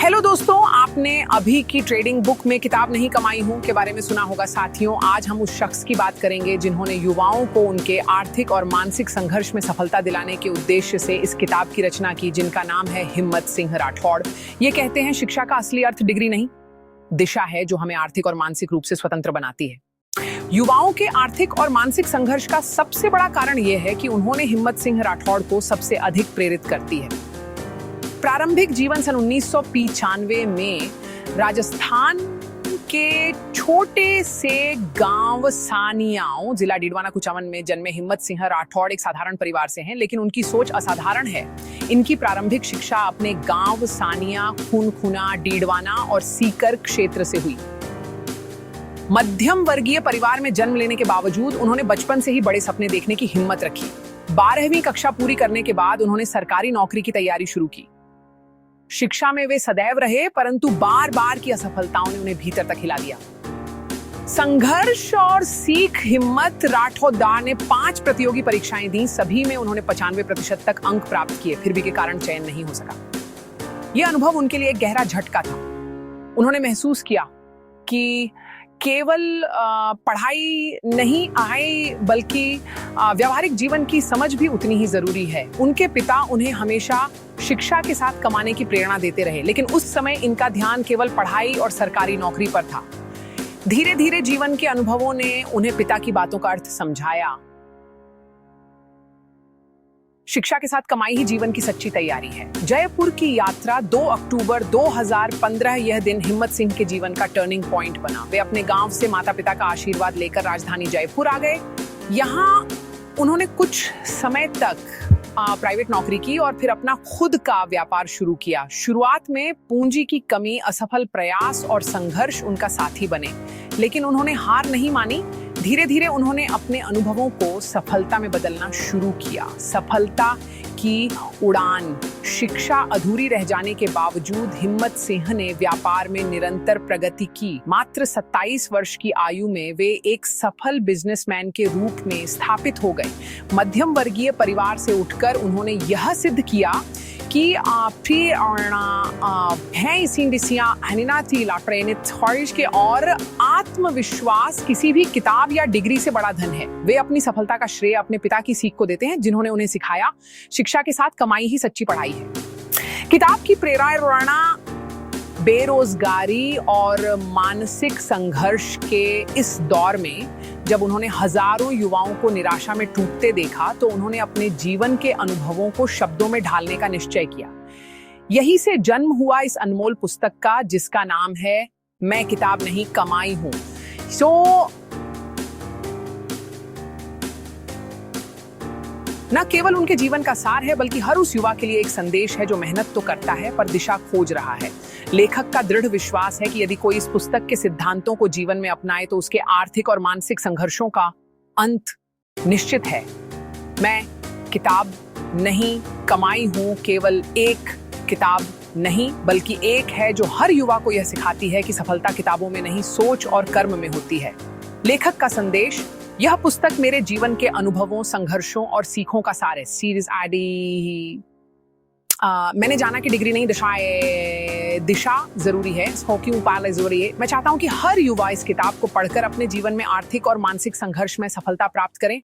Hello दोस्तों, आपने अभी की ट्रेडिंग बुक में किताब नहीं कमाई हूं के बारे में सुना होगा। साथियों, आज हम उस शख्स की बात करेंगे जिन्होंने युवाओं को उनके आर्थिक और मानसिक संघर्ष में सफलता दिलाने के उद्देश्य से इस किताब की रचना की, जिनका नाम है हिम्मत सिंह राठौड़। ये कहते हैं, शिक्षा का असली अर्थ डिग्री नहीं, दिशा है जो हमें आर्थिक और मानसिक रूप से स्वतंत्र बनाती है। युवाओं के आर्थिक और मानसिक संघर्ष का सबसे बड़ा कारण यह है कि उन्होंने हिम्मत सिंह राठौड़ को सबसे अधिक प्रेरित करती है। प्रारंभिक जीवन सन 1995 में राजस्थान के छोटे से गांव सानियाओं, जिला डीडवाना कुचामन में जन्मे हिम्मत सिंह राठौड़ एक साधारण परिवार से हैं, लेकिन उनकी सोच असाधारण है। इनकी प्रारंभिक शिक्षा अपने गांव सानिया, खूनखुना, डीडवाना और सीकर क्षेत्र से हुई। मध्यम वर्गीय परिवार में जन्म लेने के बावजूद उन्होंने बचपन से ही बड़े सपने देखने की हिम्मत रखी। 12वीं कक्षा पूरी करने के बाद उन्होंने सरकारी नौकरी की तैयारी शुरू की। शिक्षा में वे सदैव रहे, परंतु बार बार की असफलताओं ने उन्हें भीतर तक हिला दिया। संघर्ष और सीख हिम्मत राठौड़ ने 5 प्रतियोगी परीक्षाएं दी। सभी में उन्होंने 95% तक अंक प्राप्त किए, फिर भी के कारण चयन नहीं हो सका। यह अनुभव उनके लिए एक गहरा झटका था। उन्होंने महसूस किया कि केवल पढ़ाई नहीं आई, बल्कि व्यवहारिक जीवन की समझ भी उतनी ही जरूरी है। उनके पिता उन्हें हमेशा शिक्षा के साथ कमाने की प्रेरणा देते रहे, लेकिन उस समय इनका ध्यान केवल पढ़ाई और सरकारी नौकरी पर था। धीरे धीरे जीवन के अनुभवों ने उन्हें पिता की बातों का अर्थ समझाया। शिक्षा के साथ कमाई ही जीवन की सच्ची तैयारी है। जयपुर की यात्रा 2 अक्टूबर 2015, यह दिन हिम्मत सिंह के जीवन का टर्निंग पॉइंट बना। वे अपने गांव से माता पिता का आशीर्वाद लेकर राजधानी जयपुर आ गए। यहाँ उन्होंने कुछ समय तक प्राइवेट नौकरी की और फिर अपना खुद का व्यापार शुरू किया। शुरुआत में पूंजी की कमी, असफल प्रयास और संघर्ष उनका साथी बने, लेकिन उन्होंने हार नहीं मानी। धीरे धीरे उन्होंने अपने अनुभवों को सफलता में बदलना शुरू किया। सफलता की उड़ान। शिक्षा अधूरी रह जाने के बावजूद हिम्मत सिंह ने व्यापार में निरंतर प्रगति की। मात्र 27 वर्ष की आयु में वे एक सफल बिजनेसमैन के रूप में स्थापित हो गए। मध्यम वर्गीय परिवार से उठकर उन्होंने यह सिद्ध किया कि और आत्मविश्वास किसी भी किताब या डिग्री से बड़ा धन है। वे अपनी सफलता का श्रेय अपने पिता की सीख को देते हैं, जिन्होंने उन्हें सिखाया, शिक्षा के साथ कमाई ही सच्ची पढ़ाई है। किताब की प्रेरणा बेरोजगारी और मानसिक संघर्ष के इस दौर में, जब उन्होंने हजारों युवाओं को निराशा में टूटते देखा, तो उन्होंने अपने जीवन के अनुभवों को शब्दों में ढालने का निश्चय किया। यही से जन्म हुआ इस अनमोल पुस्तक का, जिसका नाम है मैं किताब नहीं कमाई हूं। न केवल उनके जीवन का सार है, बल्कि हर उस युवा के लिए एक संदेश है जो मेहनत तो करता है पर दिशा खोज रहा है। लेखक का दृढ़ विश्वास है कि यदि कोई इस पुस्तक के सिद्धांतों को जीवन में अपनाए तो उसके आर्थिक और मानसिक संघर्षों का अंत निश्चित है। मैं किताब नहीं कमाई हूं केवल एक किताब नहीं, बल्कि एक है जो हर युवा को यह सिखाती है कि सफलता किताबों में नहीं, सोच और कर्म में होती है। लेखक का संदेश, यह पुस्तक मेरे जीवन के अनुभवों, संघर्षों और सीखों का सार है। सीरीज आईडी मैंने जाना कि डिग्री नहीं, दिशा जरूरी है, स्मोकिंग पार्लर जरूरी है। मैं चाहता हूं कि हर युवा इस किताब को पढ़कर अपने जीवन में आर्थिक और मानसिक संघर्ष में सफलता प्राप्त करें।